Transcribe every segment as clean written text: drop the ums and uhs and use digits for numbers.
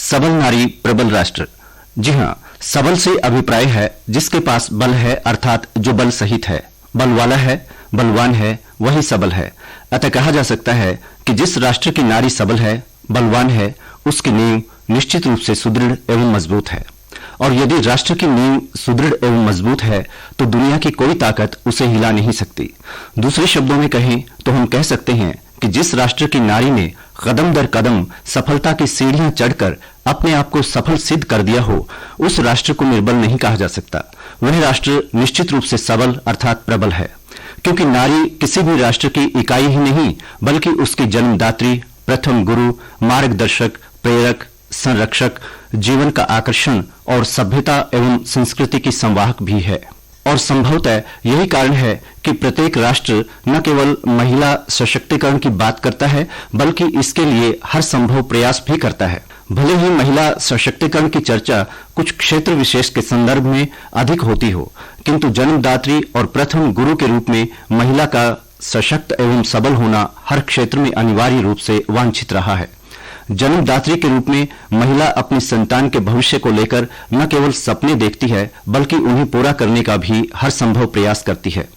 सबल नारी प्रबल राष्ट्र। जी हाँ, सबल से अभिप्राय है जिसके पास बल है, अर्थात जो बल सहित है, बल वाला है, बलवान है, वही सबल है। अतः कहा जा सकता है कि जिस राष्ट्र की नारी सबल है, बलवान है, उसकी नींव निश्चित रूप से सुदृढ़ एवं मजबूत है। और यदि राष्ट्र की नींव सुदृढ़ एवं मजबूत है तो दुनिया की कोई ताकत उसे हिला नहीं सकती। दूसरे शब्दों में कहें तो हम कह सकते हैं कि जिस राष्ट्र की नारी ने कदम दर कदम सफलता की सीढ़ियां चढ़कर अपने आप को सफल सिद्ध कर दिया हो, उस राष्ट्र को निर्बल नहीं कहा जा सकता। वह राष्ट्र निश्चित रूप से सबल अर्थात प्रबल है, क्योंकि नारी किसी भी राष्ट्र की इकाई ही नहीं बल्कि उसकी जन्मदात्री, प्रथम गुरु, मार्गदर्शक, प्रेरक, संरक्षक, जीवन का आकर्षण और सभ्यता एवं संस्कृति की संवाहक भी है। और संभवतः यही कारण है कि प्रत्येक राष्ट्र न केवल महिला सशक्तिकरण की बात करता है बल्कि इसके लिए हर संभव प्रयास भी करता है। भले ही महिला सशक्तिकरण की चर्चा कुछ क्षेत्र विशेष के संदर्भ में अधिक होती हो, किंतु जन्मदात्री और प्रथम गुरु के रूप में महिला का सशक्त एवं सबल होना हर क्षेत्र में अनिवार्य रूप से वांछित रहा है। जन्मदात्री के रूप में महिला अपनी संतान के भविष्य को लेकर न केवल सपने देखती है बल्कि उन्हें पूरा करने का भी हर संभव प्रयास करती है।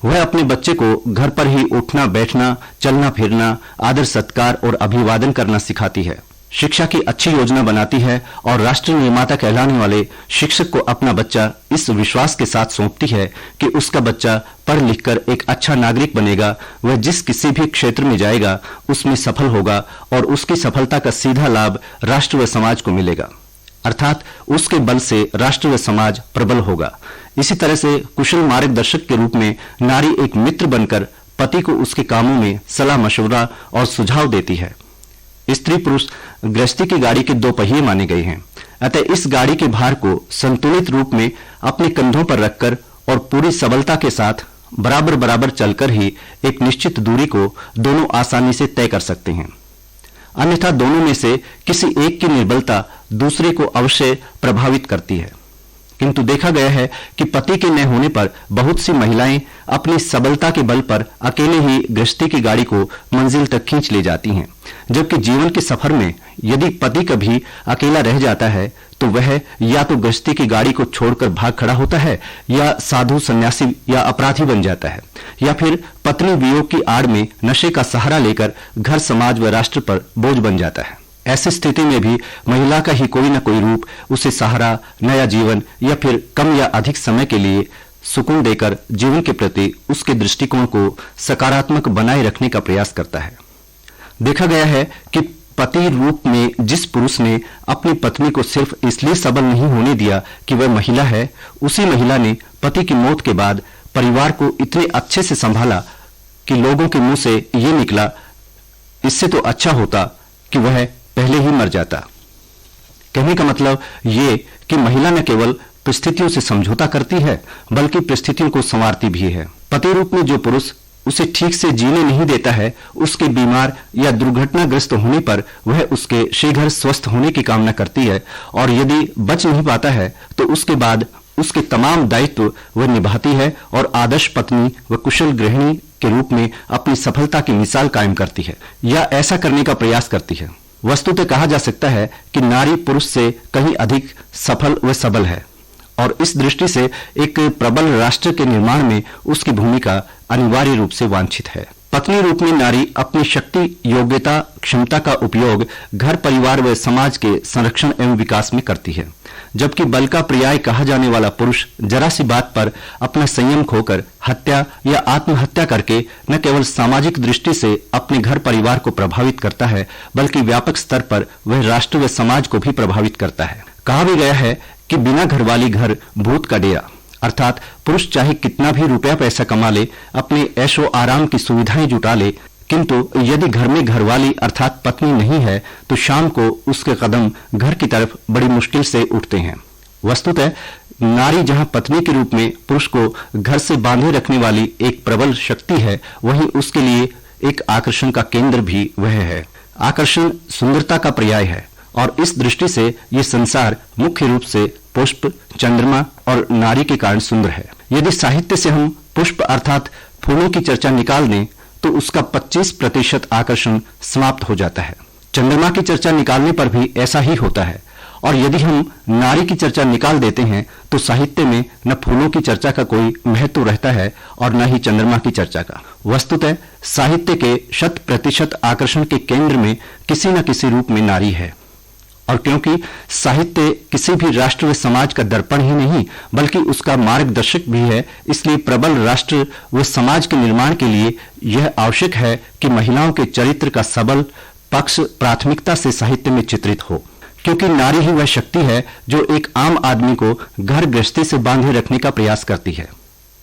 वह अपने बच्चे को घर पर ही उठना बैठना, चलना फिरना, आदर सत्कार और अभिवादन करना सिखाती है, शिक्षा की अच्छी योजना बनाती है और राष्ट्र निर्माता कहलाने वाले शिक्षक को अपना बच्चा इस विश्वास के साथ सौंपती है कि उसका बच्चा पढ़ लिखकर एक अच्छा नागरिक बनेगा। वह जिस किसी भी क्षेत्र में जाएगा उसमें सफल होगा और उसकी सफलता का सीधा लाभ राष्ट्र व समाज को मिलेगा, अर्थात उसके बल से राष्ट्र व समाज प्रबल होगा। इसी तरह से कुशल मार्गदर्शक के रूप में नारी एक मित्र बनकर पति को उसके कामों में सलाह मशवरा और सुझाव देती है। स्त्री पुरुष गृहस्थी की गाड़ी के दो पहिए माने गए हैं, अतः इस गाड़ी के भार को संतुलित रूप में अपने कंधों पर रखकर और पूरी सबलता के साथ बराबर बराबर चलकर ही एक निश्चित दूरी को दोनों आसानी से तय कर सकते हैं। अन्यथा दोनों में से किसी एक की निर्बलता दूसरे को अवश्य प्रभावित करती है। किंतु देखा गया है कि पति के न होने पर बहुत सी महिलाएं अपनी सबलता के बल पर अकेले ही गृहस्थी की गाड़ी को मंजिल तक खींच ले जाती हैं, जबकि जीवन के सफर में यदि पति कभी अकेला रह जाता है तो वह या तो गृहस्थी की गाड़ी को छोड़कर भाग खड़ा होता है, या साधु सन्यासी या अपराधी बन जाता है, या फिर पत्नी वियोग की आड़ में नशे का सहारा लेकर घर समाज व राष्ट्र पर बोझ बन जाता है। ऐसी स्थिति में भी महिला का ही कोई न कोई रूप उसे सहारा, नया जीवन या फिर कम या अधिक समय के लिए सुकून देकर जीवन के प्रति उसके दृष्टिकोण को सकारात्मक बनाए रखने का प्रयास करता है। देखा गया है कि पति रूप में जिस पुरुष ने अपनी पत्नी को सिर्फ इसलिए सबल नहीं होने दिया कि वह महिला है, उसी महिला ने पति की मौत के बाद परिवार को इतने अच्छे से संभाला कि लोगों के मुंह से ये निकला, इससे तो अच्छा होता कि वह पहले ही मर जाता। कहने का मतलब ये कि महिला न केवल परिस्थितियों से समझौता करती है बल्कि परिस्थितियों को संवारती भी है। पति रूप में जो पुरुष उसे ठीक से जीने नहीं देता है, उसके बीमार या दुर्घटनाग्रस्त होने पर वह उसके शीघ्र स्वस्थ होने की कामना करती है, और यदि बच नहीं पाता है तो उसके बाद उसके तमाम दायित्व वह निभाती है और आदर्श पत्नी व कुशल गृहिणी के रूप में अपनी सफलता की मिसाल कायम करती है या ऐसा करने का प्रयास करती है। वस्तुतः कहा जा सकता है कि नारी पुरुष से कहीं अधिक सफल व सबल है, और इस दृष्टि से एक प्रबल राष्ट्र के निर्माण में उसकी भूमिका अनिवार्य रूप से वांछित है। पत्नी रूप में नारी अपनी शक्ति, योग्यता, क्षमता का उपयोग घर परिवार व समाज के संरक्षण एवं विकास में करती है, जबकि बल का पर्याय कहा जाने वाला पुरुष जरा सी बात पर अपना संयम खोकर हत्या या आत्महत्या करके न केवल सामाजिक दृष्टि से अपने घर परिवार को प्रभावित करता है बल्कि व्यापक स्तर पर वह राष्ट्र व समाज को भी प्रभावित करता है। कहा भी गया है कि बिना घरवाली घर भूत का डेरा, अर्थात पुरुष चाहे कितना भी रुपया पैसा कमा ले, अपने ऐशो आराम की सुविधाएं जुटा ले, किंतु यदि घर में घरवाली अर्थात पत्नी नहीं है तो शाम को उसके कदम घर की तरफ बड़ी मुश्किल से उठते हैं। वस्तुतः नारी जहां पत्नी के रूप में पुरुष को घर से बांधे रखने वाली एक प्रबल शक्ति है, वहीं उसके लिए एक आकर्षण का केंद्र भी वह है। आकर्षण सुंदरता का पर्याय है, और इस दृष्टि से ये संसार मुख्य रूप से पुष्प, चंद्रमा और नारी के कारण सुंदर है। यदि साहित्य से हम पुष्प अर्थात फूलों की चर्चा निकाल दें तो उसका 25% आकर्षण समाप्त हो जाता है। चंद्रमा की चर्चा निकालने पर भी ऐसा ही होता है, और यदि हम नारी की चर्चा निकाल देते हैं तो साहित्य में न फूलों की चर्चा का कोई महत्व रहता है और न ही चंद्रमा की चर्चा का। वस्तुतः साहित्य के 100% आकर्षण के केंद्र में किसी न किसी रूप में नारी है। और क्योंकि साहित्य किसी भी राष्ट्र व समाज का दर्पण ही नहीं बल्कि उसका मार्गदर्शक भी है, इसलिए प्रबल राष्ट्र व समाज के निर्माण के लिए यह आवश्यक है कि महिलाओं के चरित्र का सबल पक्ष प्राथमिकता से साहित्य में चित्रित हो, क्योंकि नारी ही वह शक्ति है जो एक आम आदमी को घर गृहस्थी से बांधे रखने का प्रयास करती है।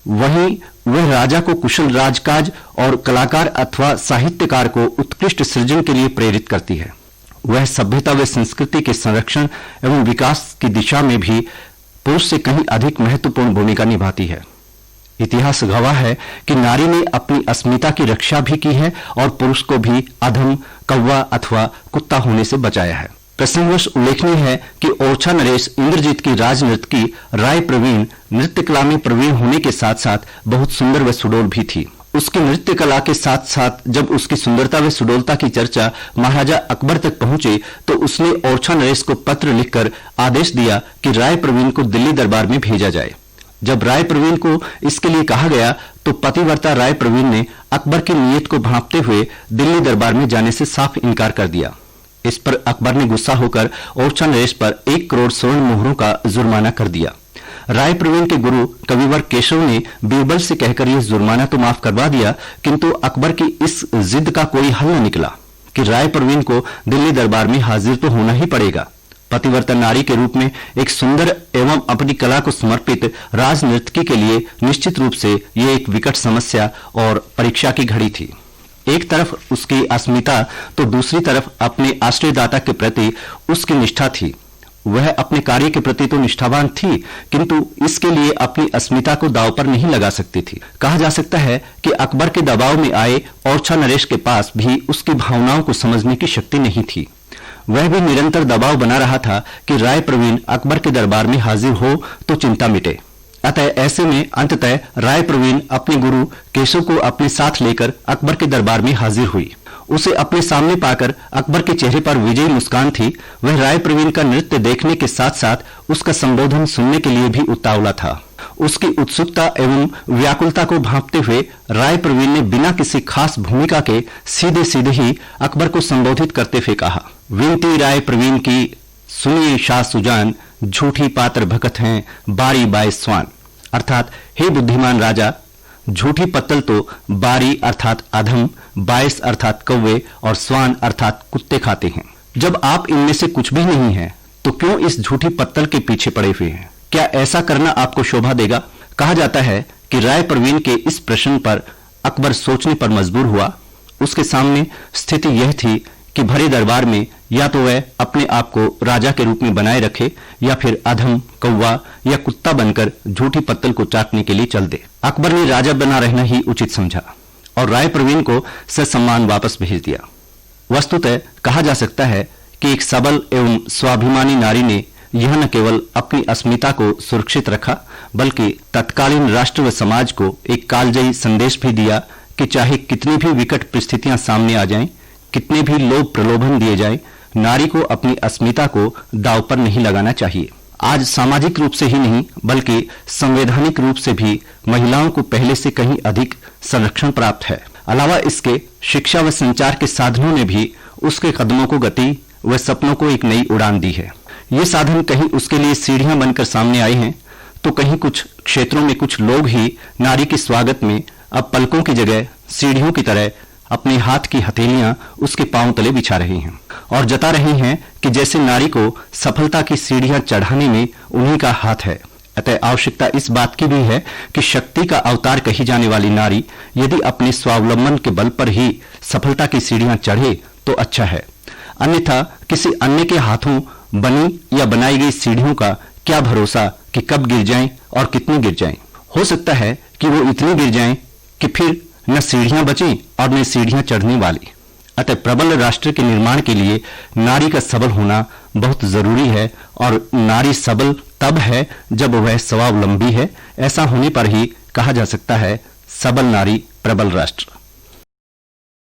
वहीं वह राजा को कुशल राजकाज और कलाकार अथवा साहित्यकार को उत्कृष्ट सृजन के लिए प्रेरित करती है। वह सभ्यता व संस्कृति के संरक्षण एवं विकास की दिशा में भी पुरुष से कहीं अधिक महत्वपूर्ण भूमिका निभाती है। इतिहास गवाह है कि नारी ने अपनी अस्मिता की रक्षा भी की है और पुरुष को भी अधम, कौवा अथवा कुत्ता होने से बचाया है। प्रसंगवश उल्लेखनीय है कि ओरछा नरेश इंद्रजीत की राजनर्तकी राय प्रवीण नृत्य कला में प्रवीण होने के साथ साथ बहुत सुंदर व सुडौल भी थी। उसकी नृत्य कला के साथ साथ जब उसकी सुंदरता व सुडौलता की चर्चा महाराजा अकबर तक पहुंचे तो उसने ओरछा नरेश को पत्र लिखकर आदेश दिया कि राय प्रवीण को दिल्ली दरबार में भेजा जाए। जब राय प्रवीण को इसके लिए कहा गया तो पतिव्रता राय प्रवीण ने अकबर की नीयत को भांपते हुए दिल्ली दरबार में जाने से साफ इनकार कर दिया। इस पर अकबर ने गुस्सा होकर ओरछा नरेश पर 1 करोड़ स्वर्ण मोहरों का जुर्माना कर दिया। राय प्रवीण के गुरु कविवर केशव ने बीरबल से कहकर यह जुर्माना तो माफ करवा दिया, किंतु अकबर की इस जिद का कोई हल न निकला कि राय प्रवीण को दिल्ली दरबार में हाजिर तो होना ही पड़ेगा। पतिव्रता नारी के रूप में एक सुंदर एवं अपनी कला को समर्पित राजनर्तकी के लिए निश्चित रूप से ये एक विकट समस्या और परीक्षा की घड़ी थी। एक तरफ उसकी अस्मिता तो दूसरी तरफ अपने आश्रयदाता के प्रति उसकी निष्ठा थी। वह अपने कार्य के प्रति तो निष्ठावान थी, किंतु इसके लिए अपनी अस्मिता को दांव पर नहीं लगा सकती थी। कहा जा सकता है कि अकबर के दबाव में आए ओरछा नरेश के पास भी उसकी भावनाओं को समझने की शक्ति नहीं थी। वह भी निरंतर दबाव बना रहा था कि राय प्रवीण अकबर के दरबार में हाजिर हो तो चिंता मिटे। अतः ऐसे में अंततः राय प्रवीण अपने गुरु केशव को अपने साथ लेकर अकबर के दरबार में हाजिर हुई। उसे अपने सामने पाकर अकबर के चेहरे पर विजयी मुस्कान थी। वह राय प्रवीण का नृत्य देखने के साथ साथ उसका संबोधन सुनने के लिए भी उतावला था। उसकी उत्सुकता एवं व्याकुलता को भांपते हुए राय प्रवीण ने बिना किसी खास भूमिका के सीधे सीधे ही अकबर को संबोधित करते हुए कहा, विनती राय प्रवीण की सुनिए शाह सुजान, झूठी पात्र भगत हैं बारी बाय स्वान। अर्थात हे बुद्धिमान राजा, झूठी पत्तल तो बारी अर्थात अधम, बायस अर्थात कौवे और स्वान अर्थात कुत्ते खाते हैं। जब आप इनमें से कुछ भी नहीं है तो क्यों इस झूठी पत्तल के पीछे पड़े हुए हैं? क्या ऐसा करना आपको शोभा देगा? कहा जाता है कि राय प्रवीण के इस प्रश्न पर अकबर सोचने पर मजबूर हुआ। उसके सामने स्थिति यह थी कि भरे दरबार में या तो वह अपने आप को राजा के रूप में बनाए रखे या फिर अधम, कौवा या कुत्ता बनकर झूठी पत्तल को चाटने के लिए चल दे। अकबर ने राजा बना रहना ही उचित समझा और राय प्रवीण को ससम्मान वापस भेज दिया। वस्तुतः कहा जा सकता है कि एक सबल एवं स्वाभिमानी नारी ने यह न केवल अपनी अस्मिता को सुरक्षित रखा बल्कि तत्कालीन राष्ट्र व समाज को एक कालजयी संदेश भी दिया कि चाहे कितनी भी विकट परिस्थितियां सामने आ जाएं, कितने भी लोभ प्रलोभन दिए जाएं, नारी को अपनी अस्मिता को दांव पर नहीं लगाना चाहिए। आज सामाजिक रूप से ही नहीं बल्कि संवैधानिक रूप से भी महिलाओं को पहले से कहीं अधिक संरक्षण प्राप्त है। अलावा इसके शिक्षा व संचार के साधनों ने भी उसके कदमों को गति व सपनों को एक नई उड़ान दी है। ये साधन कहीं उसके लिए सीढ़ियां बनकर सामने आए हैं तो कहीं कुछ क्षेत्रों में कुछ लोग ही नारी के स्वागत में अब पलकों की जगह सीढ़ियों की तरह अपने हाथ की हथेलियां उसके पांव तले बिछा रहे हैं और जता रहे हैं कि जैसे नारी को सफलता की सीढ़ियां चढ़ाने में उन्हीं का हाथ है। अतः आवश्यकता इस बात की भी है कि शक्ति का अवतार कही जाने वाली नारी यदि अपने स्वावलंबन के बल पर ही सफलता की सीढ़ियां चढ़े तो अच्छा है, अन्यथा किसी अन्य के हाथों बनी या बनाई गई सीढ़ियों का क्या भरोसा कि कब गिर जाएं और कितनी गिर जाएं। हो सकता है कि वो इतनी गिर जाएं कि फिर न सीढ़ियां बचें और न सीढ़ियां चढ़ने वाली। अतः प्रबल राष्ट्र के निर्माण के लिए नारी का सबल होना बहुत जरूरी है और नारी सबल तब है जब वह स्वावलंबी है। ऐसा होने पर ही कहा जा सकता है सबल नारी प्रबल राष्ट्र।